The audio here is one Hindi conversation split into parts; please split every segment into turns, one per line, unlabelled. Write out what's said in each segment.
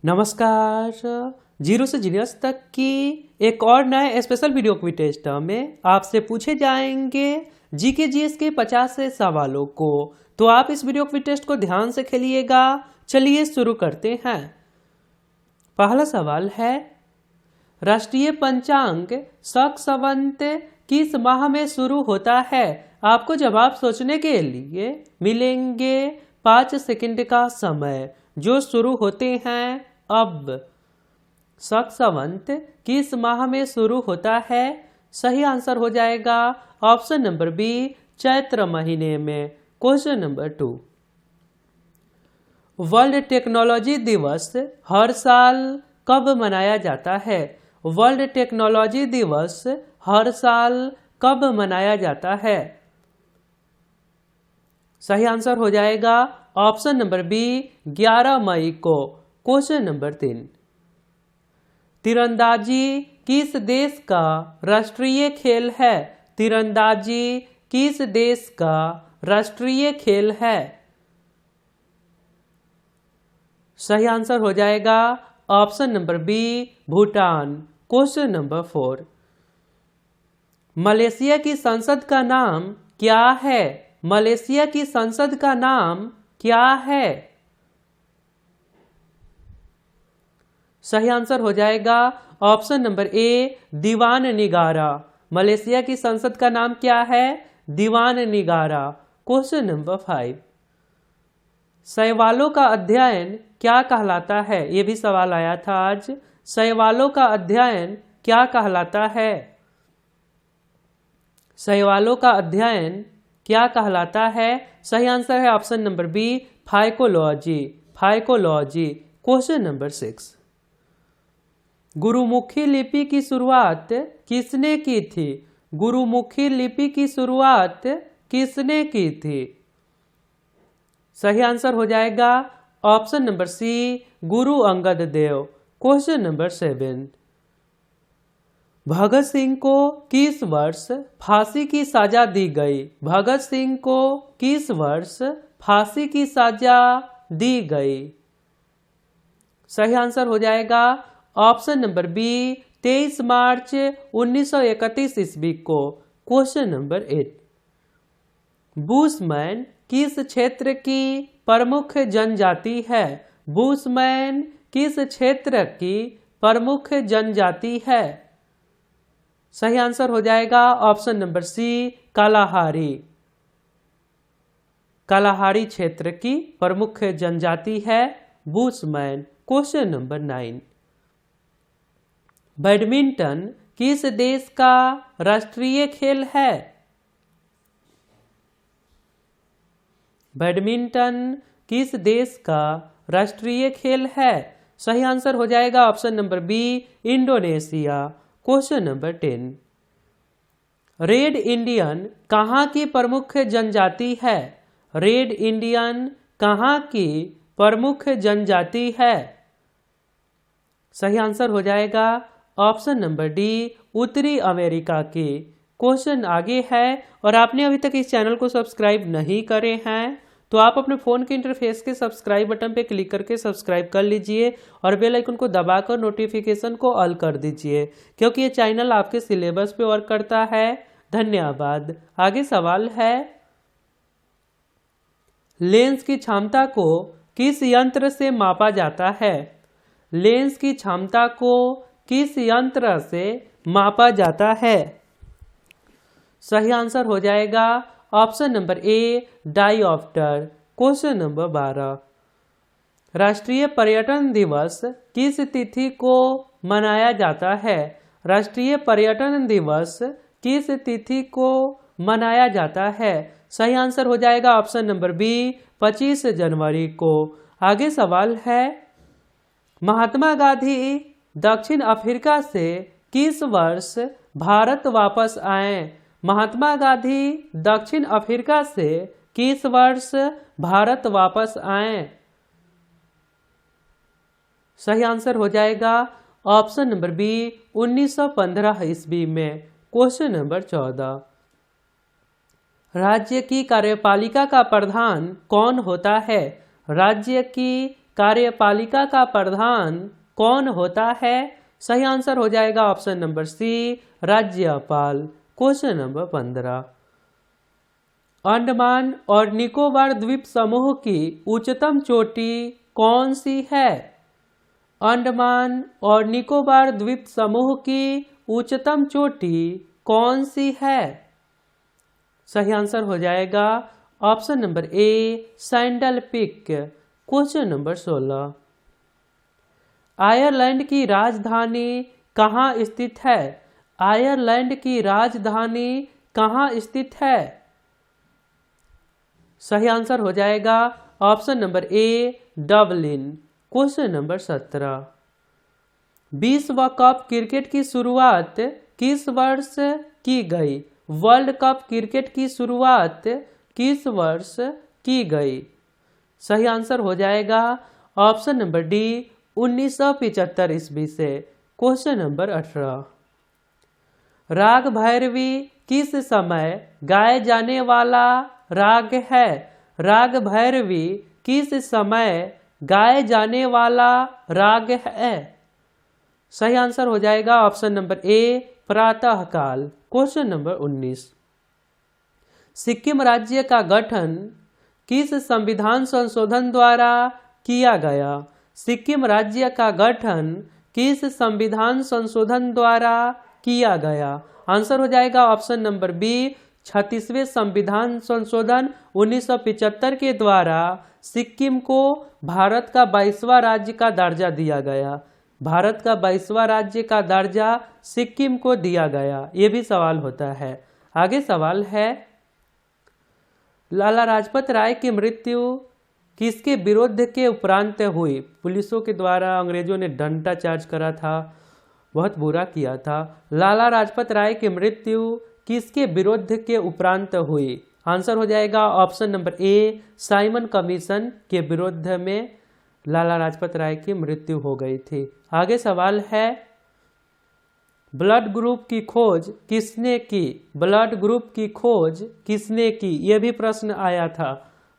नमस्कार। जीरो से जीनियस तक की एक और नए स्पेशल वीडियो क्विज टेस्ट में आपसे पूछे जाएंगे जीके जीएस के 50 से सवालों को। तो आप इस वीडियो क्विज टेस्ट को ध्यान से खेलिएगा। चलिए शुरू करते हैं। पहला सवाल है, राष्ट्रीय पंचांग शक संवत किस माह में शुरू होता है? आपको जवाब सोचने के लिए मिलेंगे 5 सेकंड का समय, जो शुरू होते हैं अब। शक संवत किस माह में शुरू होता है? सही आंसर हो जाएगा ऑप्शन नंबर बी, चैत्र महीने में। क्वेश्चन नंबर 2, वर्ल्ड टेक्नोलॉजी दिवस हर साल कब मनाया जाता है? वर्ल्ड टेक्नोलॉजी दिवस हर साल कब मनाया जाता है? सही आंसर हो जाएगा ऑप्शन नंबर बी, 11 मई को। क्वेश्चन नंबर 3, तीरंदाजी किस देश का राष्ट्रीय खेल है? तीरंदाजी किस देश का राष्ट्रीय खेल है? सही आंसर हो जाएगा option number B, Bhutan. Question number 4, Malaysia की संसद का नाम क्या है? मलेशिया की संसद का नाम क्या है? सही आंसर हो जाएगा option number A, Dewan Negara. Malaysia की संसद का नाम क्या है? दीवान निगारा। क्वेश्चन नंबर 5, शैवालों का अध्ययन क्या कहलाता है? ये भी सवाल आया था आज। शैवालों का अध्ययन क्या कहलाता है? शैवालों का अध्ययन क्या कहलाता है? सही आंसर है option number B, phycology. Phycology. Question number 6, Gurmukhi लिपि की शुरुआत किसने की थी? गुरुमुखी लिपि की शुरुआत किसने की थी? सही आंसर हो जाएगा ऑप्शन नंबर सी, गुरु अंगद देव। क्वेश्चन नंबर 7, भगत सिंह को किस वर्ष फांसी की सजा दी गई? भगत सिंह को किस वर्ष फांसी की सजा दी गई? सही आंसर हो जाएगा ऑप्शन नंबर बी, 23 मार्च 1931 ईस्वी को। क्वेश्चन नंबर 8, बुशमैन किस क्षेत्र की प्रमुख जनजाति है? बुशमैन किस क्षेत्र की प्रमुख जनजाति है? सही आंसर हो जाएगा option number C, Kalahari. Kalahari क्षेत्र की प्रमुख जनजाति है बुशमैन। क्वेश्चन नंबर 9, बैडमिंटन किस देश का राष्ट्रीय खेल है? बैडमिंटन किस देश का राष्ट्रीय खेल है? सही आंसर हो जाएगा option number B, Indonesia. Question number 10, red Indian कहाँ की प्रमुख जनजाति है? रेड इंडियन कहाँ की प्रमुख जनजाति है? सही आंसर हो जाएगा ऑप्शन नंबर डी, उत्तरी अमेरिका की। क्वेश्चन आगे है, और आपने अभी तक इस चैनल को सब्सक्राइब नहीं करे हैं तो आप अपने फ़ोन के इंटरफेस के सब्सक्राइब बटन पे क्लिक करके सब्सक्राइब कर लीजिए और बेल आइकन को दबाकर नोटिफिकेशन को ऑल कर दीजिए, क्योंकि ये चैनल आपके सिलेबस पे वर्क करता है। धन्यवाद। आगे सवाल है, लेंस की क्षमता को किस यंत्र से मापा जाता है? लेंस की क्षमता को किस यंत्र से मापा जाता है? सही आंसर हो जाएगा ऑप्शन नंबर ए, डायोप्टर। क्वेश्चन नंबर 12, राष्ट्रीय पर्यटन दिवस किस तिथि को मनाया जाता है? राष्ट्रीय पर्यटन दिवस किस तिथि को मनाया जाता है? सही आंसर हो जाएगा ऑप्शन नंबर बी, 25 जनवरी को। आगे सवाल है, महात्मा गांधी दक्षिण अफ्रीका से किस वर्ष भारत वापस आए? महात्मा गांधी दक्षिण अफ्रीका से किस वर्ष भारत वापस आए? सही आंसर हो जाएगा ऑप्शन नंबर बी, 1915 ईस्वी में। क्वेश्चन नंबर 14, राज्य की कार्यपालिका का प्रधान कौन होता है? राज्य की कार्यपालिका का प्रधान कौन होता है? सही आंसर हो जाएगा ऑप्शन नंबर सी, राज्यपाल। क्वेश्चन नंबर 15, अंडमान और निकोबार द्वीप समूह की उच्चतम चोटी कौन सी है? अंडमान और निकोबार द्वीप समूह की उच्चतम चोटी कौन सी है? सही आंसर हो जाएगा ऑप्शन नंबर ए, sandal peak. Question number 16, Ireland की राजधानी कहाँ स्थित है? आयरलैंड की राजधानी कहाँ स्थित है? सही आंसर हो जाएगा ऑप्शन नंबर ए, डबलिन। क्वेश्चन नंबर 17, विश्व कप क्रिकेट की शुरुआत किस वर्ष की गई? वर्ल्ड कप क्रिकेट की शुरुआत किस वर्ष की गई? सही आंसर हो जाएगा ऑप्शन नंबर डी, 1975 ईस्वी से। क्वेश्चन नंबर 18, राग भैरवी किस समय गाए जाने वाला राग है? राग भैरवी किस समय गाए जाने वाला राग है? सही आंसर हो जाएगा ऑप्शन नंबर ए, प्रातःकाल। क्वेश्चन नंबर 19, सिक्किम राज्य का गठन किस संविधान संशोधन द्वारा किया गया? सिक्किम राज्य का गठन किस संविधान संशोधन द्वारा किया गया? आंसर हो जाएगा ऑप्शन नंबर बी, 36वें संविधान संशोधन 1975 के द्वारा सिक्किम को भारत का 22वां राज्य का दर्जा दिया गया। भारत का 22वां राज्य का दर्जा सिक्किम को दिया गया। ये भी सवाल होता है। आगे सवाल है, लाला लाजपत राय की मृत्यु किसके विरोध के उपरांत हुई? पुलिसों के द्वारा अंग्रेजों ने डंडा चार्ज करा था, बहुत बुरा किया था। लाला लाजपत राय की मृत्यु किसके विरोध के उपरांत हुई? आंसर हो जाएगा ऑप्शन नंबर ए, साइमन कमीशन के विरोध में लाला लाजपत राय की मृत्यु हो गई थी। आगे सवाल है, ब्लड ग्रुप की खोज किसने की? ब्लड ग्रुप की खोज किसने की? यह भी प्रश्न आया था।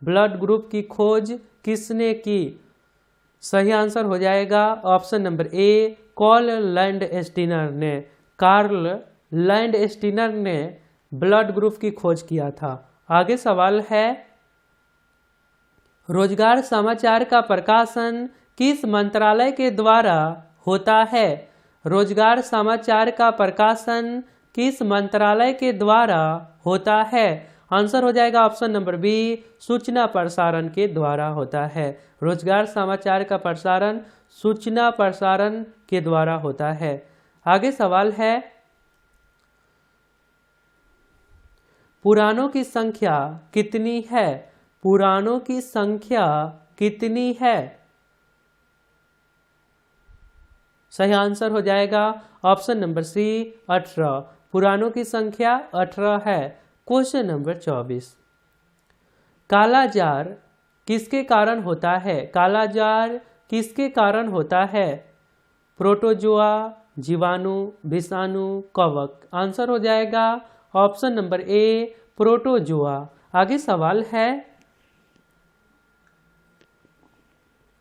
ब्लड ग्रुप की खोज किसने की? सही आंसर हो जाएगा option number A, Karl Landsteiner ने। कार्ल लैंडस्टीनर ने ब्लड ग्रुप की खोज किया था। आगे सवाल है, रोजगार समाचार का प्रकाशन किस मंत्रालय के द्वारा होता है? रोजगार समाचार का प्रकाशन किस मंत्रालय के द्वारा होता है? आंसर हो जाएगा ऑप्शन नंबर बी, सूचना प्रसारण के द्वारा होता है। रोजगार समाचार का प्रसारण सूचना प्रसारण के द्वारा होता है। आगे सवाल है, पुराणों की संख्या कितनी है? पुराणों की संख्या कितनी है? सही आंसर हो जाएगा ऑप्शन नंबर सी, 18। पुराणों की संख्या 18 है। क्वेश्चन नंबर 24, कालाजार किसके कारण होता है? कालाजार किसके कारण होता है? प्रोटोजोआ, जीवाणु, विषाणु, कवक। आंसर हो जाएगा ऑप्शन नंबर ए, प्रोटोजोआ। आगे सवाल है,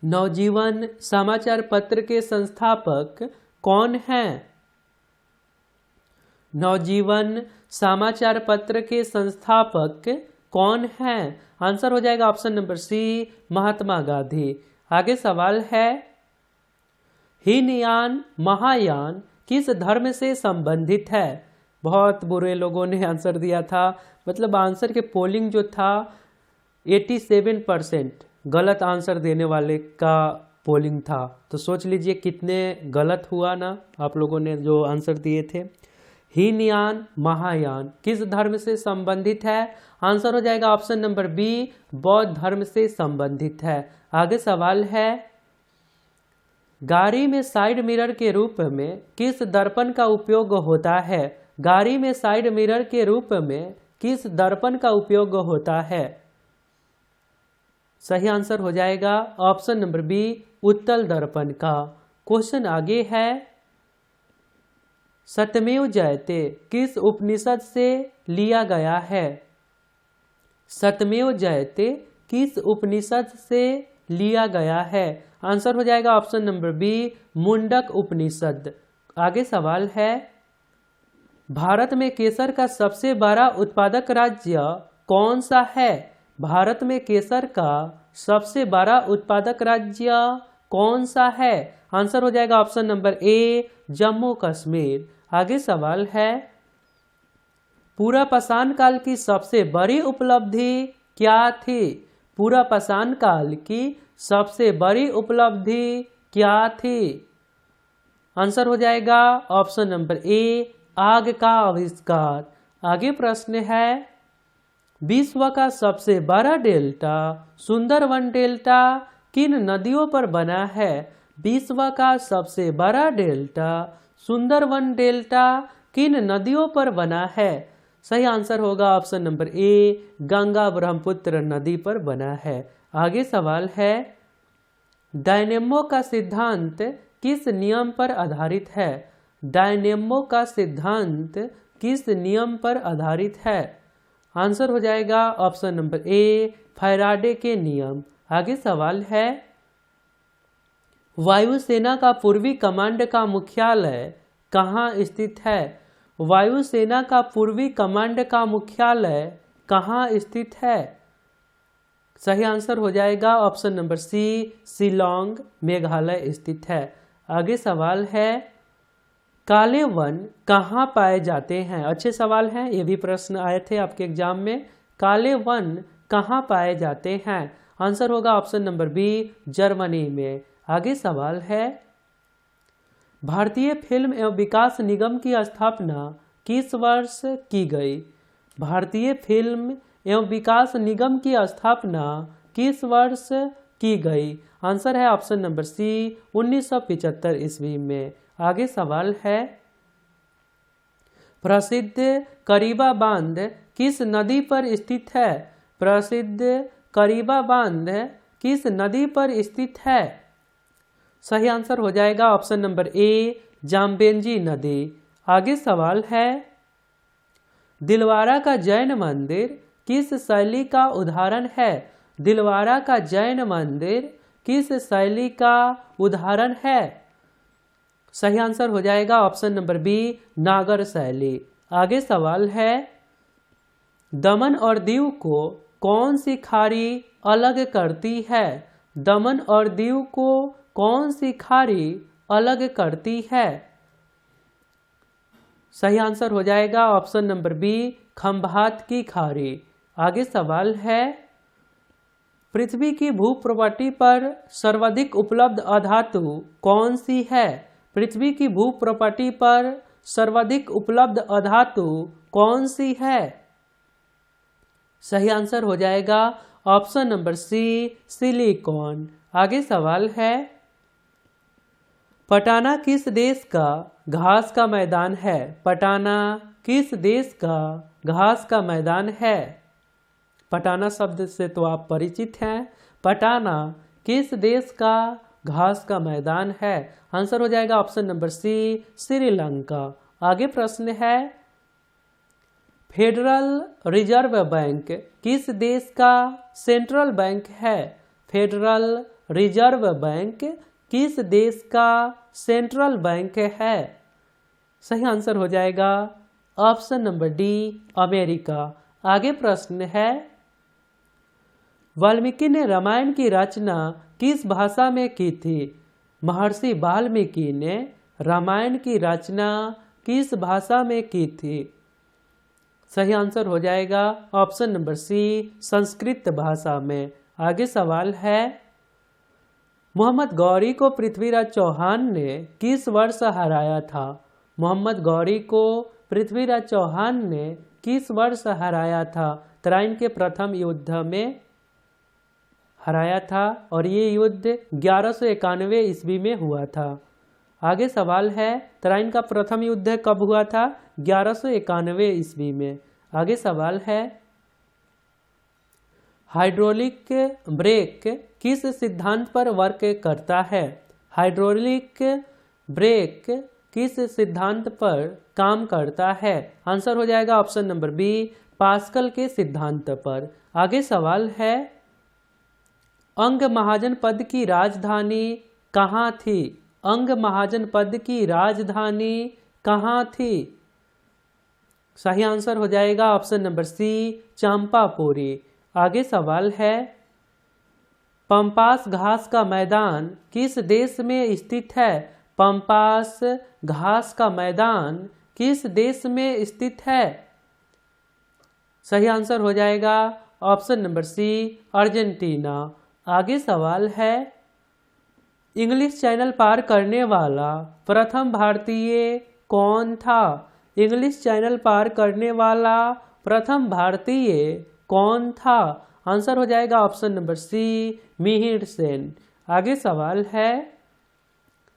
नवजीवन समाचार पत्र के संस्थापक कौन हैं? नवजीवन समाचार पत्र के संस्थापक कौन हैं? आंसर हो जाएगा ऑप्शन नंबर सी, महात्मा गांधी। आगे सवाल है, हीनयान महायान किस धर्म से संबंधित है? बहुत बुरे लोगों ने आंसर दिया था, मतलब आंसर के पोलिंग जो था 87% गलत आंसर देने वाले का पोलिंग था। तो सोच लीजिए कितने गलत हुआ ना आप लोगों ने जो आंसर दिए थे। हीनयान महायान किस धर्म से संबंधित है? आंसर हो जाएगा ऑप्शन नंबर बी, बौद्ध धर्म से संबंधित है। आगे सवाल है, गाड़ी में साइड मिरर के रूप में किस दर्पण का उपयोग होता है? गाड़ी में साइड मिरर के रूप में किस दर्पण का उपयोग होता है? सही आंसर हो जाएगा ऑप्शन नंबर बी, उत्तल दर्पण का। क्वेश्चन आगे है, सत्यमेव जयते किस उपनिषद से लिया गया है? सत्यमेव जयते किस उपनिषद से लिया गया है? आंसर हो जाएगा ऑप्शन नंबर बी, मुंडक उपनिषद। आगे सवाल है, भारत में केसर का सबसे बड़ा उत्पादक राज्य कौन सा है? भारत में केसर का सबसे बड़ा उत्पादक राज्य कौन सा है? आंसर हो जाएगा ऑप्शन नंबर ए, जम्मू कश्मीर। आगे सवाल है, पूरा पाषाण काल की सबसे बड़ी उपलब्धि क्या थी? पूरा पाषाण काल की सबसे बड़ी उपलब्धि क्या थी? आंसर हो जाएगा ऑप्शन नंबर ए, आग का आविष्कार। आगे प्रश्न है, विश्व का सबसे बड़ा डेल्टा सुंदरवन डेल्टा किन नदियों पर बना है? विश्व का सबसे बड़ा डेल्टा सुंदरवन डेल्टा किन नदियों पर बना है? सही आंसर होगा ऑप्शन नंबर ए, गंगा ब्रह्मपुत्र नदी पर बना है। आगे सवाल है, डायनेमो का सिद्धांत किस नियम पर आधारित है? डायनेमो का सिद्धांत किस नियम पर आधारित है? आंसर हो जाएगा ऑप्शन नंबर ए, फैराडे के नियम। आगे सवाल है, वायुसेना का पूर्वी कमांड का मुख्यालय कहाँ स्थित है? वायुसेना का पूर्वी कमांड का मुख्यालय कहाँ स्थित है? सही आंसर हो जाएगा option number C, Shillong Meghalaya स्थित है। आगे सवाल है, काले वन कहाँ पाए जाते हैं? अच्छे सवाल हैं, ये भी प्रश्न आए थे आपके एग्जाम में। काले वन कहाँ पाए जाते हैं? आंसर होगा ऑप्शन नंबर बी, जर्मनी में। आगे सवाल है, भारतीय फिल्म एवं विकास निगम की स्थापना किस वर्ष की गई? भारतीय फिल्म एवं विकास निगम की स्थापना किस वर्ष की गई? आंसर है ऑप्शन नंबर सी, 1975 ईस्वी में। आगे सवाल है, प्रसिद्ध करीबा बांध किस नदी पर स्थित है? प्रसिद्ध करीबा बांध किस नदी पर स्थित है? सही आंसर हो जाएगा ऑप्शन नंबर ए, जाम्बेंजी नदी। आगे सवाल है, दिलवारा का जैन मंदिर किस शैली का उदाहरण है? दिलवारा का जैन मंदिर किस शैली का उदाहरण है? सही आंसर हो जाएगा ऑप्शन नंबर बी, नागर शैली। आगे सवाल है, दमन और दीव को कौन सी खाड़ी अलग करती है? दमन और दीव को कौन सी खाड़ी अलग करती है? सही आंसर हो जाएगा ऑप्शन नंबर बी, खंभात की खाड़ी। आगे सवाल है, पृथ्वी की भूप्रपाटी पर सर्वाधिक उपलब्ध अधातु कौन सी है? पृथ्वी की भूप्रपाटी पर सर्वाधिक उपलब्ध अधातु कौन सी है? सही आंसर हो जाएगा ऑप्शन नंबर सी, सिलिकॉन। आगे सवाल है, पटाना किस देश का घास का मैदान है? पटाना किस देश का घास का मैदान है? पटाना शब्द से तो आप परिचित हैं। पटाना किस देश का घास का मैदान है? आंसर हो जाएगा ऑप्शन नंबर सी, श्रीलंका। आगे प्रश्न है, फेडरल रिजर्व बैंक किस देश का सेंट्रल बैंक है? फेडरल रिजर्व बैंक किस देश का सेंट्रल बैंक है? सही आंसर हो जाएगा ऑप्शन नंबर डी, अमेरिका। आगे प्रश्न है, वाल्मीकि ने रामायण की रचना किस भाषा में की थी? महर्षि वाल्मीकि ने रामायण की रचना किस भाषा में की थी? सही आंसर हो जाएगा ऑप्शन नंबर सी, संस्कृत भाषा में। आगे सवाल है, मोहम्मद गौरी को पृथ्वीराज चौहान ने किस वर्ष हराया था? मोहम्मद गौरी को पृथ्वीराज चौहान ने किस वर्ष हराया था? तराइन के प्रथम युद्ध में हराया था और ये युद्ध 1191 ईस्वी में हुआ था। आगे सवाल है, तराइन का प्रथम युद्ध कब हुआ था? 1191 ईस्वी में। आगे सवाल है, हाइड्रोलिक ब्रेक किस सिद्धांत पर वर्क करता है? हाइड्रोलिक ब्रेक किस सिद्धांत पर काम करता है? आंसर हो जाएगा ऑप्शन नंबर बी, पास्कल के सिद्धांत पर। आगे सवाल है, अंग महाजनपद की राजधानी कहाँ थी? अंग महाजनपद की राजधानी कहाँ थी? सही आंसर हो जाएगा ऑप्शन नंबर सी, चंपापुरी। आगे सवाल है, पंपास घास का मैदान किस देश में स्थित है? पंपास घास का मैदान किस देश में स्थित है? सही आंसर हो जाएगा ऑप्शन नंबर सी, अर्जेंटीना। आगे सवाल है, इंग्लिश चैनल पार करने वाला प्रथम भारतीय कौन था? इंग्लिश चैनल पार करने वाला प्रथम भारतीय कौन था? आंसर हो जाएगा option number C, Mihir Sen. आगे सवाल है,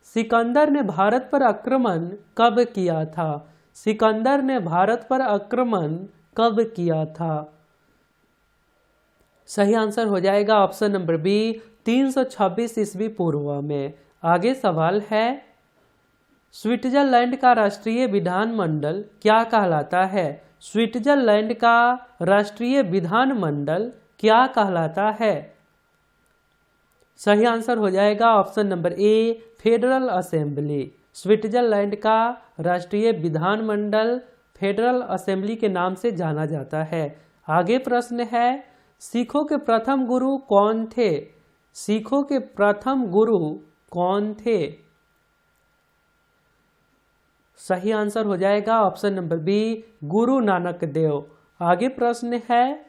सिकंदर ने भारत पर आक्रमण कब किया था? सिकंदर ने भारत पर आक्रमण कब किया था? सही आंसर हो जाएगा ऑप्शन नंबर बी, 326 ईस्वी पूर्व में। आगे सवाल है, स्विट्जरलैंड का राष्ट्रीय विधानमंडल क्या कहलाता है? स्विट्जरलैंड का राष्ट्रीय विधानमंडल क्या कहलाता है? सही आंसर हो जाएगा ऑप्शन नंबर ए, फेडरल असेंबली। स्विट्जरलैंड का राष्ट्रीय विधानमंडल फेडरल असेंबली के नाम से जाना जाता है। आगे प्रश्न है, सिखों के प्रथम गुरु कौन थे? सिखों के प्रथम गुरु कौन थे? सही आंसर हो जाएगा option number B, Guru Nanak Dev. आगे प्रश्न है,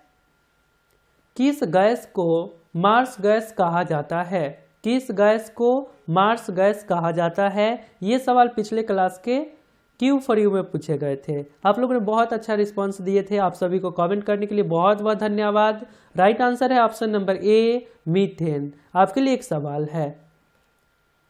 किस गैस को मार्स गैस कहा जाता है? किस गैस को मार्स गैस कहा जाता है? ये सवाल पिछले क्लास के क्यू फॉर यू में पूछे गए थे। आप लोगों ने बहुत अच्छा रिस्पांस दिए थे। आप सभी को कमेंट करने के लिए बहुत बहुत धन्यवाद। राइट आंसर है ऑप्शन नंबर ए, मीथेन। आपके लिए एक सवाल है,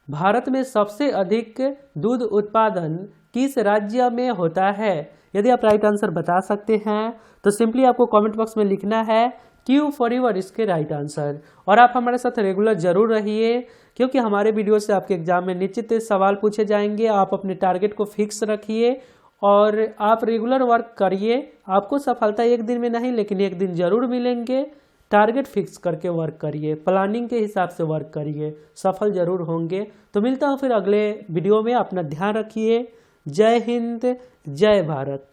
भारत में सबसे अधिक दूध उत्पादन किस राज्य में होता है? यदि आप राइट आंसर बता सकते हैं तो सिंपली आपको कमेंट बॉक्स में लिखना है क्यू फॉर यू और इसके राइट आंसर। और आप हमारे साथ रेगुलर जरूर रहिए, क्योंकि हमारे वीडियो से आपके एग्जाम में निश्चित सवाल पूछे जाएंगे। आप अपने टारगेट को फिक्स रखिए और आप रेगुलर वर्क करिए। आपको सफलता एक दिन में नहीं, लेकिन एक दिन जरूर मिलेंगे। टारगेट फिक्स करके वर्क करिए, प्लानिंग के हिसाब से वर्क करिए, सफल जरूर होंगे। तो मिलता हूँ फिर अगले वीडियो में। अपना ध्यान रखिए। जय हिंद, जय भारत।